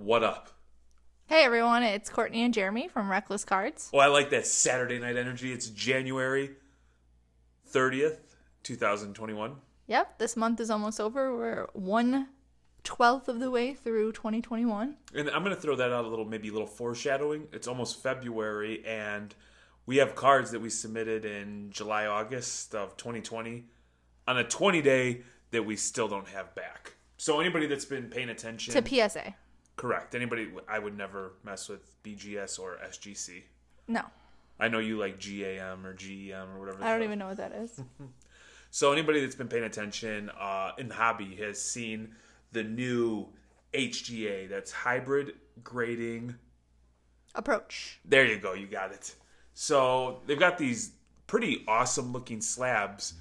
What up? Hey everyone, it's Courtney and Jeremy from Reckless Cards. Oh, I like that Saturday night energy. It's January 30th, 2021. Yep, this month is almost over. We're 1/12 of the way through 2021. And I'm going to throw that out maybe a little foreshadowing. It's almost February, and we have cards that we submitted in July, August of 2020 on a 20-day that we still don't have back. So anybody that's been paying attention... To PSA. Correct. Anybody, I would never mess with BGS or SGC. No. I know you like GAM or GEM or whatever. I don't even know what that is. So anybody that's been paying attention in the hobby has seen the new HGA. That's hybrid grading Approach. There you go. You got it. So they've got these pretty awesome looking slabs,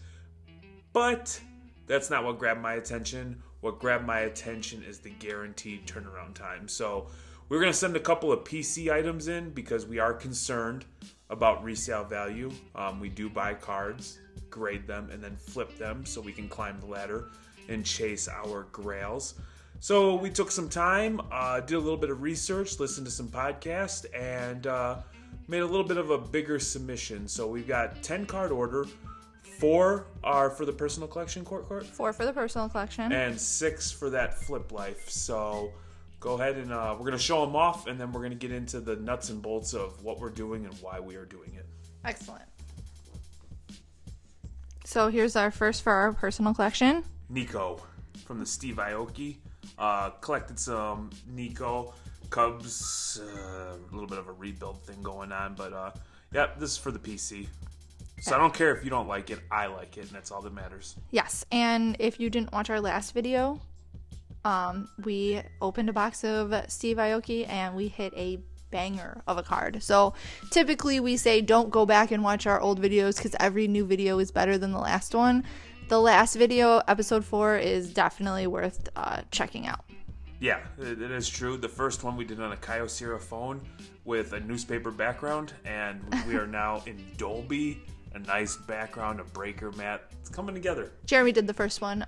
but that's not what grabbed my attention. What grabbed my attention is the guaranteed turnaround time. So we're going to send a couple of PC items in because we are concerned about resale value. We do buy cards, grade them, and then flip them so we can climb the ladder and chase our grails. So we took some time, did a little bit of research, listened to some podcasts, and made a little bit of a bigger submission. So we've got 10 card order. 4 are for the personal collection, Court. 4 for the personal collection. And 6 for that flip life. So go ahead and we're going to show them off, and then we're going to get into the nuts and bolts of what we're doing and why we are doing it. Excellent. So here's our first for our personal collection. Nico from the Steve Aoki. Collected some Nico. Cubs, a little bit of a rebuild thing going on. But, this is for the PC. So I don't care if you don't like it, I like it, and that's all that matters. Yes, and if you didn't watch our last video, we opened a box of Steve Aoki, and we hit a banger of a card. So typically we say don't go back and watch our old videos because every new video is better than the last one. The last video, episode 4, is definitely worth checking out. Yeah, it is true. The first one we did on a Kyocera phone with a newspaper background, and we are now in Dolby. A nice background, a breaker mat. It's coming together. Jeremy did the first one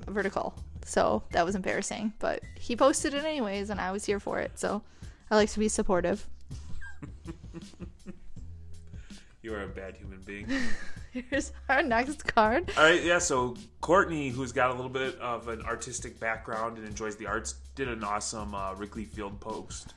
vertical, so that was embarrassing. But he posted it anyways, and I was here for it, so I like to be supportive. You are a bad human being. Here's our next card. All right, yeah, so Courtney, who's got a little bit of an artistic background and enjoys the arts, did an awesome Wrigley Field post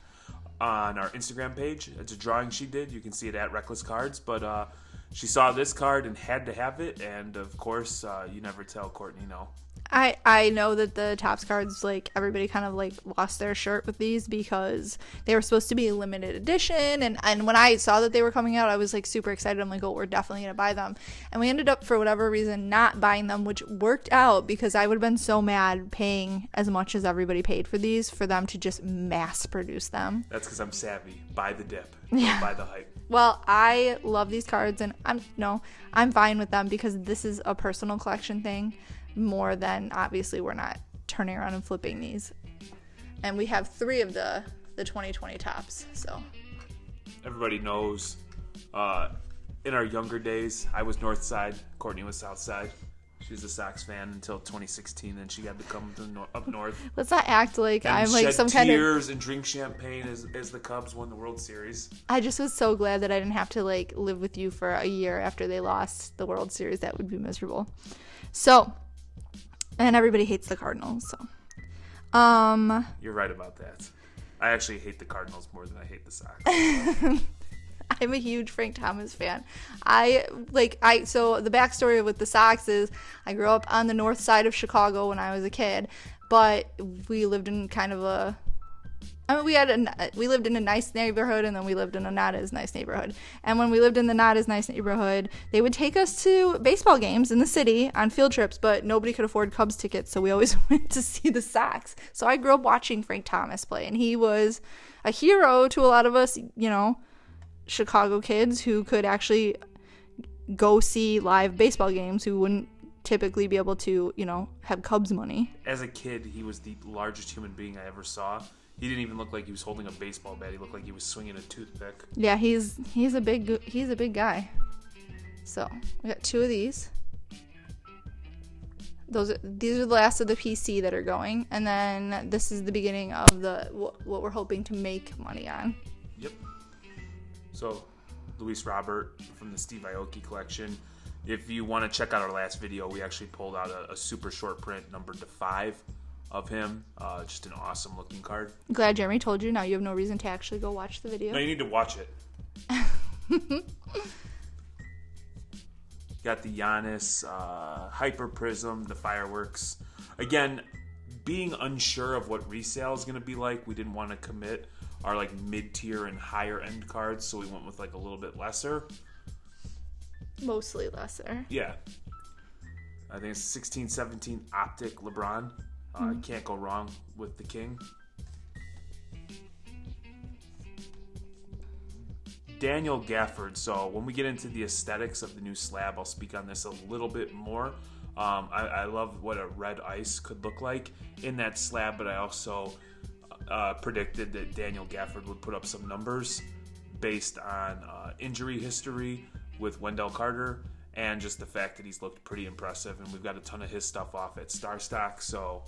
on our Instagram page. It's a drawing she did. You can see it at Reckless Cards, but... she saw this card and had to have it, and of course, you never tell Courtney no. I know that the Topps cards, everybody kind of, lost their shirt with these because they were supposed to be a limited edition, and when I saw that they were coming out, I was, super excited. I'm like, oh, we're definitely going to buy them. And we ended up, for whatever reason, not buying them, which worked out because I would have been so mad paying as much as everybody paid for these for them to just mass produce them. That's because I'm savvy. Buy the dip. Yeah. Don't buy the hype. Well, I love these cards, and I'm fine with them because this is a personal collection thing more than, obviously, we're not turning around and flipping these. And we have 3 of the 2020 Topps, so. Everybody knows, in our younger days, I was North Side, Courtney was South Side. She was a Sox fan until 2016, then she had to come up north. Let's not act like and I'm some shed kind of tears and drink champagne as the Cubs won the World Series. I just was so glad that I didn't have to live with you for a year after they lost the World Series. That would be miserable. So, and everybody hates the Cardinals. So, you're right about that. I actually hate the Cardinals more than I hate the Sox. I'm a huge Frank Thomas fan. So the backstory with the Sox is I grew up on the north side of Chicago when I was a kid, but we lived in kind of we lived in a nice neighborhood, and then we lived in a not as nice neighborhood. And when we lived in the not as nice neighborhood, they would take us to baseball games in the city on field trips, but nobody could afford Cubs tickets, so we always went to see the Sox. So I grew up watching Frank Thomas play, and he was a hero to a lot of us, Chicago kids who could actually go see live baseball games who wouldn't typically be able to, have Cubs money. As a kid, he was the largest human being I ever saw. He didn't even look like he was holding a baseball bat. He looked like he was swinging a toothpick. Yeah, he's a big guy. So we got 2 of these. These are the last of the PC that are going, and then this is the beginning of what we're hoping to make money on. Yep. So, Luis Robert from the Steve Aoki collection. If you want to check out our last video, we actually pulled out a super short print numbered to 5 of him. Just an awesome looking card. I'm glad Jeremy told you. Now you have no reason to actually go watch the video. No, you need to watch it. Got the Giannis Hyper Prism, the fireworks. Again, being unsure of what resale is going to be like, we didn't want to commit our like mid-tier and higher end cards, so we went with like a little bit lesser. Mostly lesser. Yeah. I think it's 16-17 Optic LeBron. Can't go wrong with the King. Daniel Gafford. So when we get into the aesthetics of the new slab, I'll speak on this a little bit more. I love what a red ice could look like in that slab, but I also predicted that Daniel Gafford would put up some numbers based on injury history with Wendell Carter and just the fact that he's looked pretty impressive, and we've got a ton of his stuff off at Star Stock, so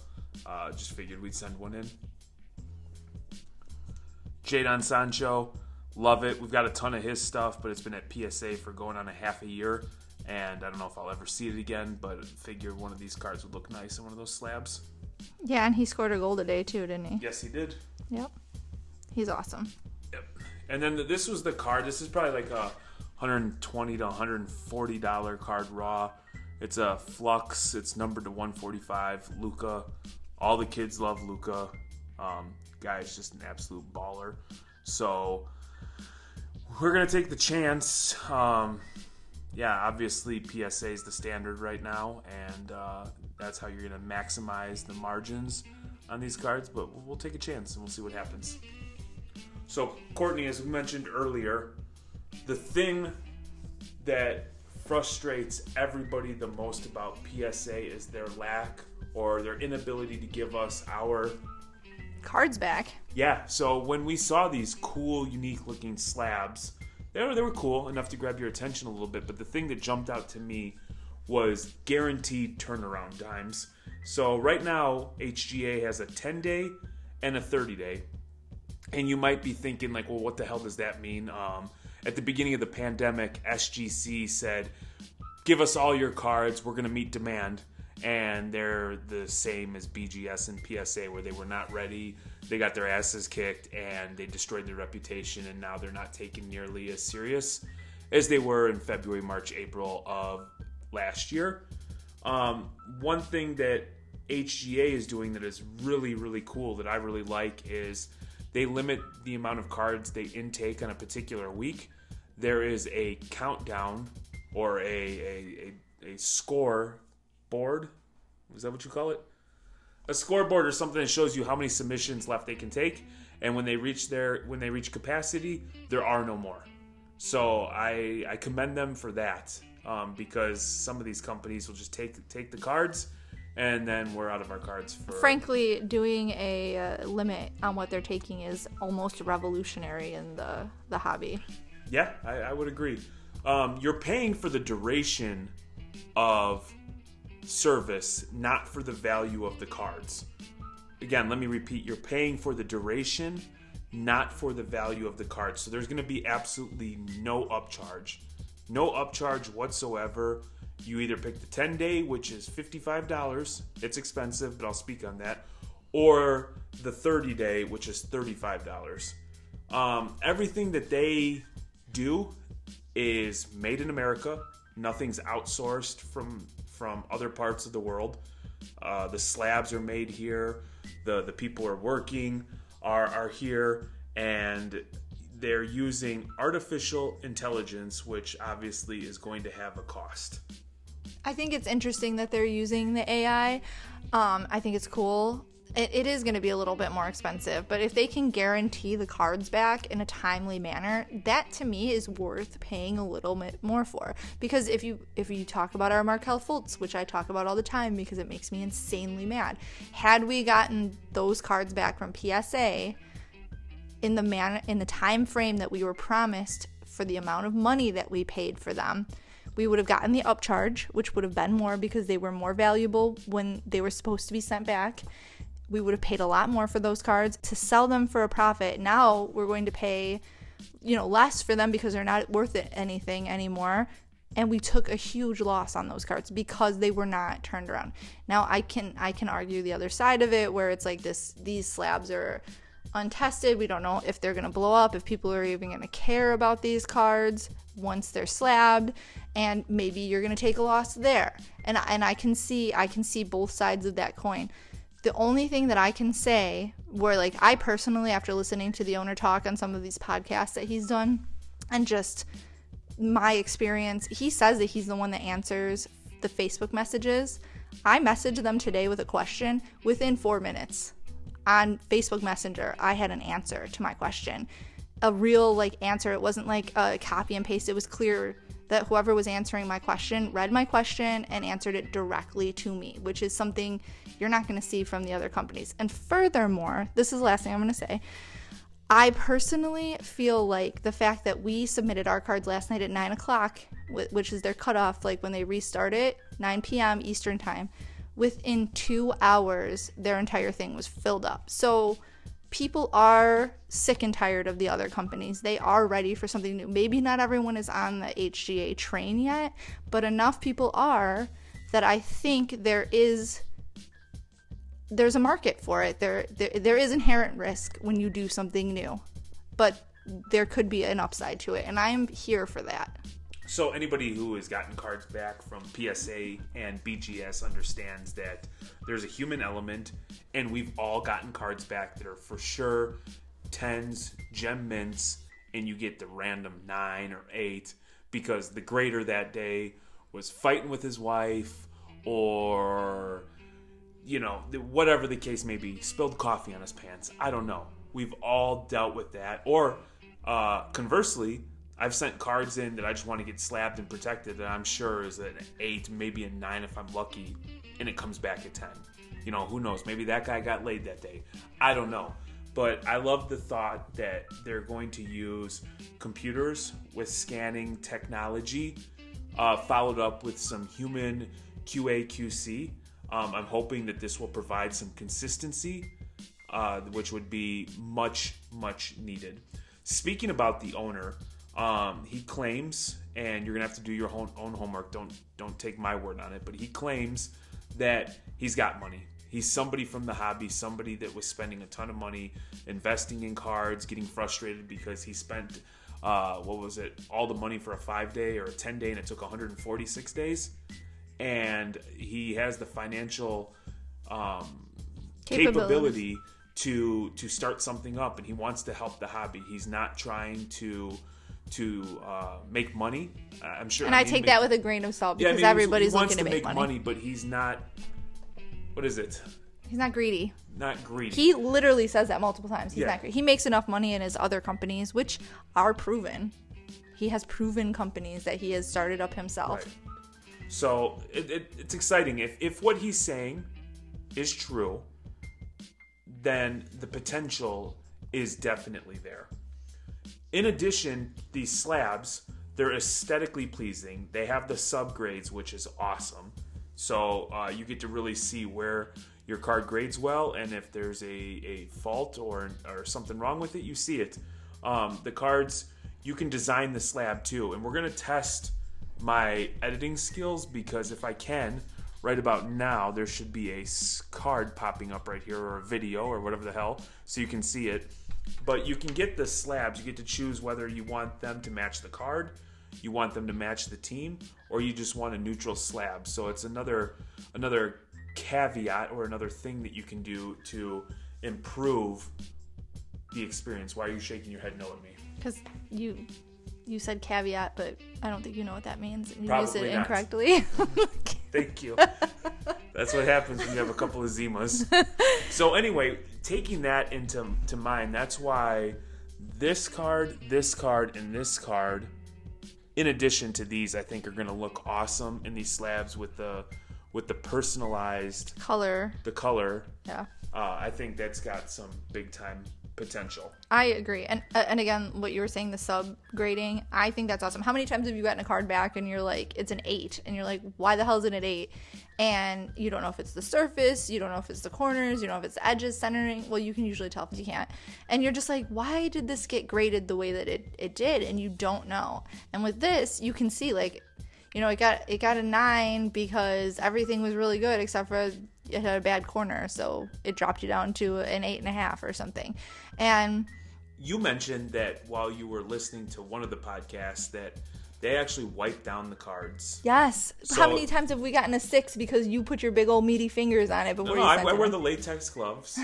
just figured we'd send one in. Jadon Sancho, love it. We've got a ton of his stuff, but it's been at PSA for going on a half a year, and I don't know if I'll ever see it again, but figure one of these cards would look nice in one of those slabs. Yeah, and he scored a goal today too, didn't he? Yes, he did. Yep. He's awesome. Yep. And then this was the card. This is probably like a $120 to $140 card raw. It's a Flux. It's numbered to 145. Luka. All the kids love Luka. Guy's just an absolute baller. So we're going to take the chance. Obviously PSA is the standard right now, and that's how you're going to maximize the margins on these cards, but we'll take a chance and we'll see what happens. So, Courtney, as we mentioned earlier, the thing that frustrates everybody the most about PSA is their lack or their inability to give us our cards back. Yeah, so when we saw these cool, unique-looking slabs, they were cool enough to grab your attention a little bit, but the thing that jumped out to me was guaranteed turnaround times. So right now, HGA has a 10-day and a 30-day. And you might be thinking, like, well, what the hell does that mean? At the beginning of the pandemic, SGC said, give us all your cards, we're going to meet demand. And they're the same as BGS and PSA, where they were not ready, they got their asses kicked, and they destroyed their reputation, and now they're not taken nearly as serious as they were in February, March, April of last year. One thing that HGA is doing that is really, really cool that I really like is they limit the amount of cards they intake on a particular week. There is a countdown or a score board. Is that what you call it? A scoreboard or something that shows you how many submissions left they can take, and when they reach capacity, there are no more. So I commend them for that, because some of these companies will just take the cards, and then we're out of our cards. Frankly, doing a limit on what they're taking is almost revolutionary in the hobby. Yeah, I would agree. You're paying for the duration of service, not for the value of the cards. Again, let me repeat, you're paying for the duration, not for the value of the cards. So there's going to be absolutely no upcharge. No upcharge whatsoever. You either pick the 10-day, which is $55. It's expensive, but I'll speak on that. Or the 30-day, which is $35. Everything that they do is made in America. Nothing's outsourced from other parts of the world. The slabs are made here. The people are working are here, and they're using artificial intelligence, which obviously is going to have a cost. I think it's interesting that they're using the AI. I think it's cool. It is going to be a little bit more expensive, but if they can guarantee the cards back in a timely manner, that to me is worth paying a little bit more for. Because if you talk about our Markel Fultz, which I talk about all the time because it makes me insanely mad, had we gotten those cards back from PSA in the time frame that we were promised for the amount of money that we paid for them, We would have gotten the upcharge, which would have been more because they were more valuable when they were supposed to be sent back. We would have paid a lot more for those cards to sell them for a profit. Now we're going to pay, less for them because they're not worth it anything anymore. And we took a huge loss on those cards because they were not turned around. Now I can argue the other side of it, where it's like these slabs are untested. We don't know if they're going to blow up, if people are even going to care about these cards once they're slabbed, and maybe you're going to take a loss there. And I can see both sides of that coin. The only thing that I can say, where like I personally, after listening to the owner talk on some of these podcasts that he's done, and just my experience, he says that he's the one that answers the Facebook messages. I messaged them today with a question. Within 4 minutes on Facebook Messenger, I had an answer to my question. A real answer. It wasn't like a copy and paste. It was clear that whoever was answering my question read my question and answered it directly to me, which is something you're not going to see from the other companies. And furthermore, this is the last thing I'm going to say. I personally feel like the fact that we submitted our cards last night at 9 o'clock, which is their cutoff, when they restart it, 9 p.m. Eastern time, within 2 hours, their entire thing was filled up. So people are sick and tired of the other companies. They are ready for something new. Maybe not everyone is on the HGA train yet, but enough people are that I think there's a market for it. There is inherent risk when you do something new, but there could be an upside to it, and I'm here for that. So anybody who has gotten cards back from PSA and BGS understands that there's a human element, and we've all gotten cards back that are for sure 10s, gem mints, and you get the random 9 or 8 because the grader that day was fighting with his wife, or whatever the case may be, spilled coffee on his pants. I don't know. We've all dealt with that. Or conversely, I've sent cards in that I just want to get slabbed and protected that I'm sure is an 8, maybe a 9 if I'm lucky, and it comes back at 10. Who knows? Maybe that guy got laid that day. I don't know. But I love the thought that they're going to use computers with scanning technology, followed up with some human QAQC. I'm hoping that this will provide some consistency, which would be much, much needed. Speaking about the owner, he claims, and you're gonna have to do your own homework. Don't take my word on it, but he claims that he's got money. He's somebody from the hobby, somebody that was spending a ton of money investing in cards, getting frustrated because he spent all the money for a 5-day or a 10-day, and it took 146 days. And he has the financial capability to start something up, and he wants to help the hobby. He's not trying to make money. I'm sure. And I take that with a grain of salt because everybody's looking to make money. But he's not. What is it? He's not greedy. Not greedy. He literally says that multiple times. He's not greedy. He makes enough money in his other companies, which are proven. He has proven companies that he has started up himself. Right. So it's exciting. If what he's saying is true, then the potential is definitely there. In addition, these slabs, they're aesthetically pleasing. They have the subgrades, which is awesome. So you get to really see where your card grades well, and if there's a fault or something wrong with it, you see it. The cards, you can design the slab too, and we're going to test my editing skills, because if I can, right about now, there should be a card popping up right here, or a video, or whatever the hell, so you can see it. But you can get the slabs. You get to choose whether you want them to match the card, you want them to match the team, or you just want a neutral slab. So it's another caveat, or another thing that you can do to improve the experience. Why are you shaking your head no at me? Because you said caveat, but I don't think you know what that means. You Probably used it not. incorrectly. Thank you. That's what happens when you have a couple of Zimas. So anyway, taking that into mind, that's why this card, and this card, in addition to these, I think are going to look awesome in these slabs with the personalized color. The color. Yeah. I think that's got some big time potential. I agree. And again, what you were saying, the sub grading, I think that's awesome. How many times have you gotten a card back and you're like, it's an 8, and you're like, why the hell is it an 8? And you don't know if it's the surface, you don't know if it's the corners, you don't know if it's the edges, centering. Well, you can usually tell because you can't. And you're just like, why did this get graded the way that it did? And you don't know. And with this, you can see, like, you know, it got a 9 because everything was really good except for it had a bad corner, so it dropped you down to an 8.5 or something. And you mentioned that while you were listening to one of the podcasts that they actually wiped down the cards. Yes. So, how many times have we gotten a 6 because you put your big old meaty fingers on it before you sent it? I wear the latex gloves.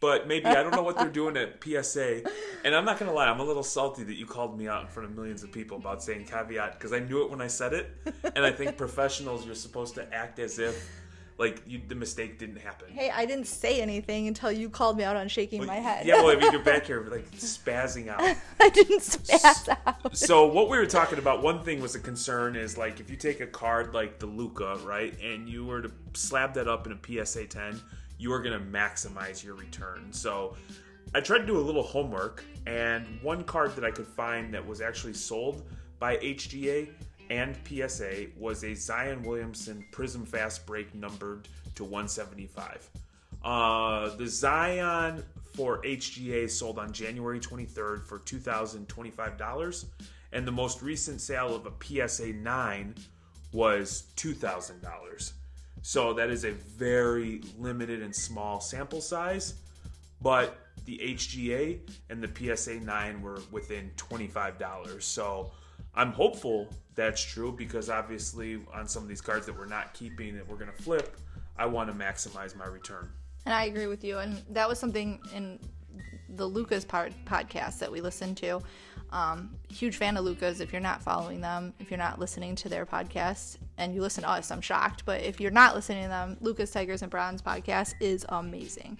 But maybe, I don't know what they're doing at PSA. And I'm not going to lie, I'm a little salty that you called me out in front of millions of people about saying caveat, because I knew it when I said it. And I think professionals, you're supposed to act as if, like, the mistake didn't happen. Hey, I didn't say anything until you called me out on shaking my head. Yeah, well, I mean, you're back here, like, spazzing out. I didn't spazz out. So what we were talking about, one thing was a concern is, like, if you take a card like the Luca, right, and you were to slab that up in a PSA 10, you are going to maximize your return. So I tried to do a little homework, and one card that I could find that was actually sold by HGA and PSA was a Zion Williamson Prism Fast Break numbered to 175. The Zion for HGA sold on January 23rd for $2,025, and the most recent sale of a PSA 9 was $2,000. So that is a very limited and small sample size, but the HGA and the PSA 9 were within $25. So I'm hopeful that's true, because obviously on some of these cards that we're not keeping that we're going to flip, I want to maximize my return. And I agree with you. And that was something in the Lucas podcast that we listened to. Huge fan of Lucas. If you're not following them, if you're not listening to their podcast, and you listen to us, I'm shocked. But if you're not listening to them, Lucas Tigers and Browns podcast is amazing.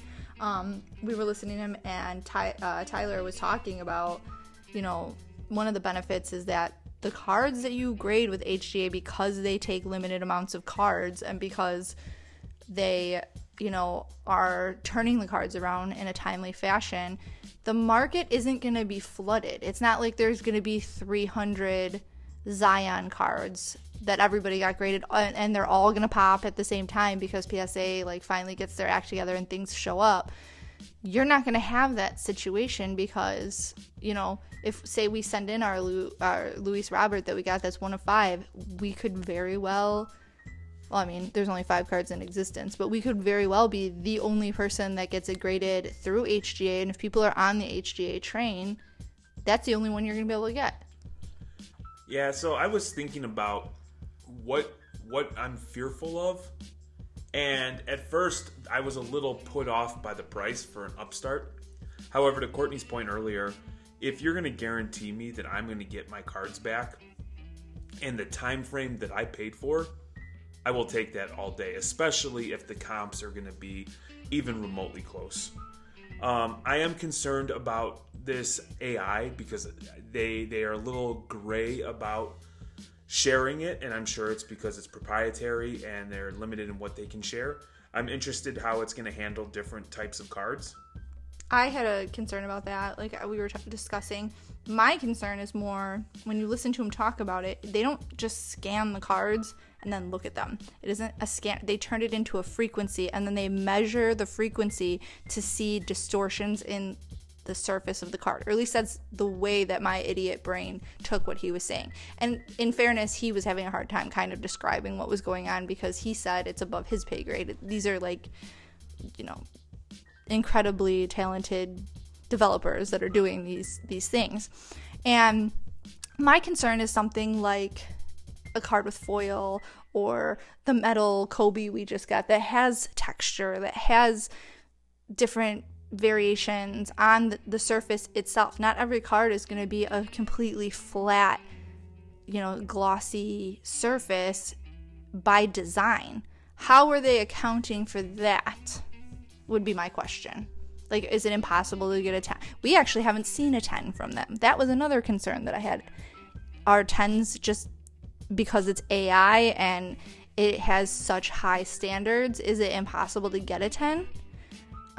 We were listening to him, and Tyler was talking about, you know, one of the benefits is that the cards that you grade with HGA, because they take limited amounts of cards and because they, you know, are turning the cards around in a timely fashion, the market isn't going to be flooded. It's not like there's going to be 300 Zion cards that everybody got graded and they're all going to pop at the same time because PSA like finally gets their act together and things show up. You're not going to have that situation because, you know, if, say, we send in our Luis Robert that we got that's 1 of 5, we could very well, I mean, there's only 5 cards in existence, but we could very well be the only person that gets it graded through HGA, and if people are on the HGA train, that's the only one you're going to be able to get. Yeah, so I was thinking about what I'm fearful of. And at first, I was a little put off by the price for an upstart. However, to Courtney's point earlier, if you're going to guarantee me that I'm going to get my cards back in the time frame that I paid for, I will take that all day, especially if the comps are going to be even remotely close. I am concerned about this AI because they are a little gray about sharing it, and I'm sure it's because it's proprietary and they're limited in what they can share. I'm interested how it's going to handle different types of cards. I had a concern about that, like we were discussing. My concern is more when you listen to them talk about it, they don't just scan the cards and then look at them. It isn't a scan. They turn it into a frequency, and then they measure the frequency to see distortions in the surface of the card, or at least that's the way that my idiot brain took what he was saying. And in fairness, he was having a hard time kind of describing what was going on because he said it's above his pay grade. These are like, you know, incredibly talented developers that are doing these things. And my concern is something like a card with foil or the metal Kobe we just got that has texture, that has different variations on the surface itself. Not every card is going to be a completely flat, you know, glossy surface by design. How are they accounting for that would be my question. Like, is it impossible to get a 10? We actually haven't seen a 10 from them. That was another concern that I had. Are 10s just because it's AI and it has such high standards, is it impossible to get a 10?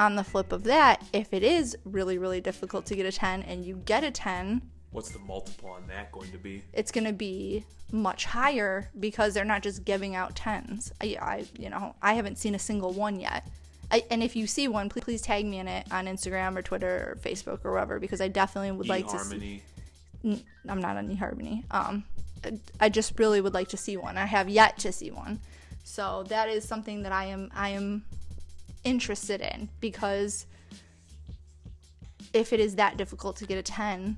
on the flip of that, if it is really, really difficult to get a 10 and you get a 10, what's the multiple on that going to be? It's going to be much higher because they're not just giving out 10s. I haven't seen a single one yet. And if you see one, please tag me in it on Instagram or Twitter or Facebook or wherever, because I definitely would like to see. I'm not on eHarmony. I just really would like to see one. I have yet to see one. So that is something that I am interested in, because if it is that difficult to get a 10,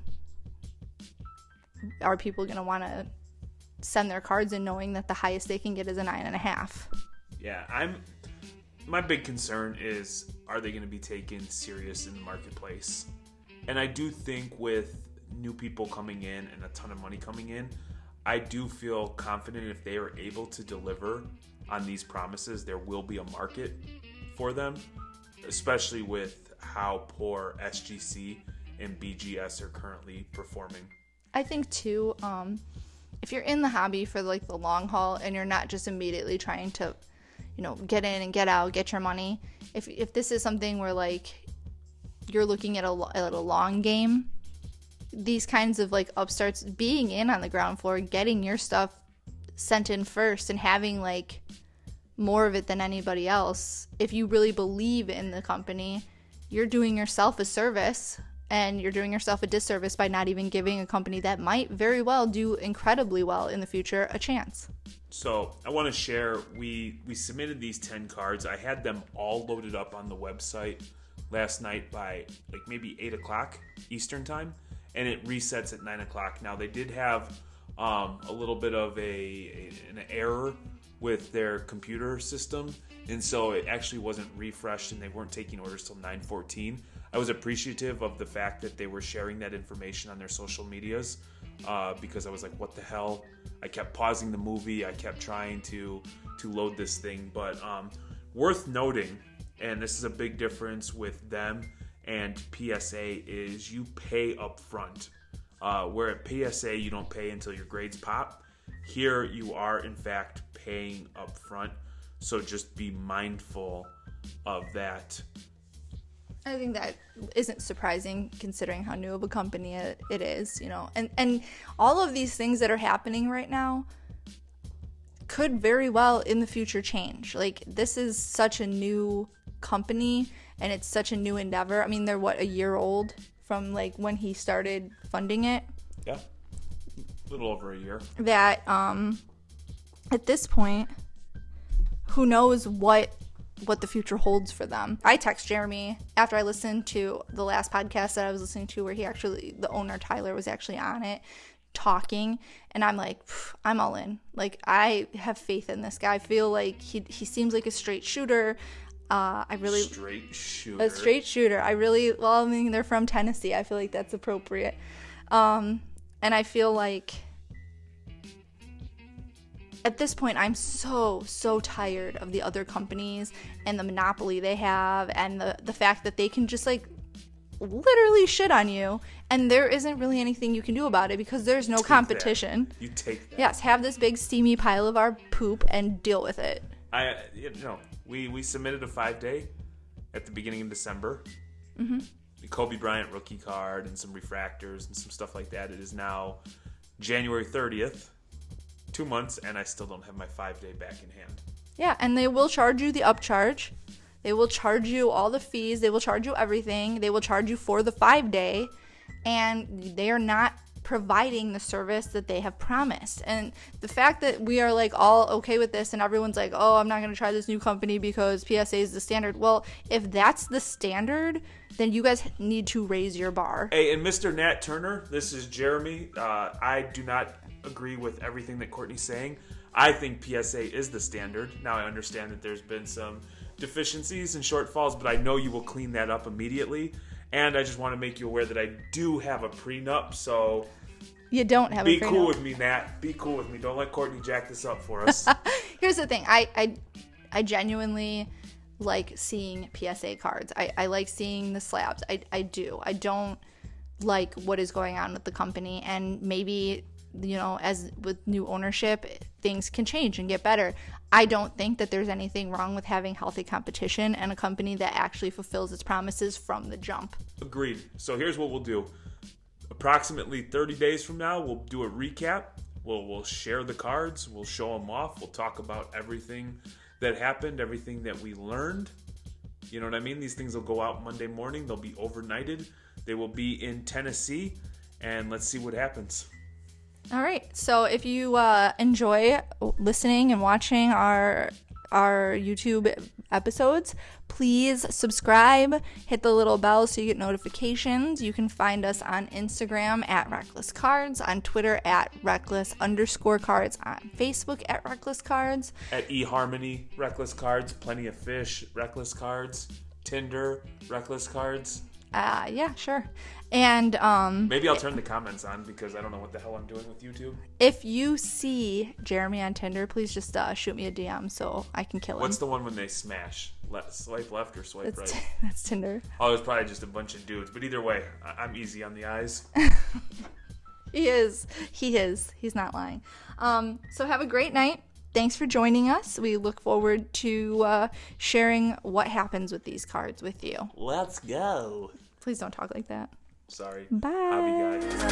are people going to want to send their cards in knowing that the highest they can get is a 9.5? Yeah, my big concern is, are they going to be taken serious in the marketplace? And I do think with new people coming in and a ton of money coming in, I do feel confident if they are able to deliver on these promises, there will be a market for them, especially with how poor SGC and BGS are currently performing. I think too, if you're in the hobby for like the long haul and you're not just immediately trying to, get in and get out, get your money. If this is something where like you're looking at a long game, these kinds of like upstarts being in on the ground floor, getting your stuff sent in first and having like more of it than anybody else, if you really believe in the company, you're doing yourself a service, and you're doing yourself a disservice by not even giving a company that might very well do incredibly well in the future a chance. So I want to share, we submitted these 10 cards. I had them all loaded up on the website last night by like maybe 8 o'clock Eastern time, and it resets at 9 o'clock. Now they did have a little bit of an error with their computer system, and so it actually wasn't refreshed and they weren't taking orders till 9:14. I was appreciative of the fact that they were sharing that information on their social medias, because I was like, what the hell? I kept pausing the movie. I kept trying to load this thing. But worth noting, and this is a big difference with them and PSA, is you pay up front. Where at PSA, you don't pay until your grades pop. Here, you are, in fact, paying up front. So just be mindful of that. I think that isn't surprising considering how new of a company it is, and all of these things that are happening right now could very well in the future change. Like, this is such a new company and it's such a new endeavor. I mean, they're a year old from like when he started funding it. Yeah, a little over a year. That at this point, who knows what the future holds for them. I text Jeremy after I listened to the last podcast that I was listening to, where the owner Tyler was actually on it talking, and I'm like, I'm all in. Like, I have faith in this guy. I feel like he seems like a straight shooter. Straight shooter. I mean, they're from Tennessee. I feel like that's appropriate. And I feel like at this point, I'm so tired of the other companies and the monopoly they have, and the fact that they can just like literally shit on you, and there isn't really anything you can do about it because there's no competition. You take that. Yes, have this big steamy pile of our poop and deal with it. We submitted a 5-day at the beginning of December. Mm-hmm. The Kobe Bryant rookie card and some refractors and some stuff like that. It is now January 30th. 2 months, and I still don't have my 5-day back in hand. Yeah, and they will charge you the upcharge. They will charge you all the fees. They will charge you everything. They will charge you for the 5-day, and they are not providing the service that they have promised. And the fact that we are like all okay with this, and everyone's like, oh, I'm not going to try this new company because PSA is the standard. Well, if that's the standard, then you guys need to raise your bar. Hey, and Mr. Nat Turner, this is Jeremy. I do not agree with everything that Courtney's saying. I think PSA is the standard. Now, I understand that there's been some deficiencies and shortfalls, but I know you will clean that up immediately. And I just want to make you aware that I do have a prenup, so you don't have a prenup. Be cool with me, Nat. Be cool with me. Don't let Courtney jack this up for us. Here's the thing. I genuinely like seeing PSA cards. I like seeing the slabs. I do. I don't like what is going on with the company, and maybe as with new ownership, things can change and get better. I don't think that there's anything wrong with having healthy competition and a company that actually fulfills its promises from the jump. Agreed. So here's what we'll do. Approximately 30 days from now, we'll do a recap. We'll share the cards. We'll show them off. We'll talk about everything that happened, everything that we learned. You know what I mean? These things will go out Monday morning. They'll be overnighted. They will be in Tennessee. And let's see what happens. All right. So if you enjoy listening and watching our YouTube episodes, please subscribe, hit the little bell so you get notifications. You can find us on Instagram at Reckless Cards, on Twitter at Reckless_cards, on Facebook at Reckless Cards. At eHarmony, Reckless Cards, Plenty of Fish, Reckless Cards, Tinder, Reckless Cards. Yeah, sure. And maybe I'll turn the comments on because I don't know what the hell I'm doing with YouTube. If you see Jeremy on Tinder, please just shoot me a DM so I can kill him. What's the one when they smash? Swipe left or swipe right? That's Tinder. Oh, it's probably just a bunch of dudes. But either way, I'm easy on the eyes. He is. He's not lying. So have a great night. Thanks for joining us. We look forward to sharing what happens with these cards with you. Let's go. Please don't talk like that. Sorry. Bye. Hobby guy.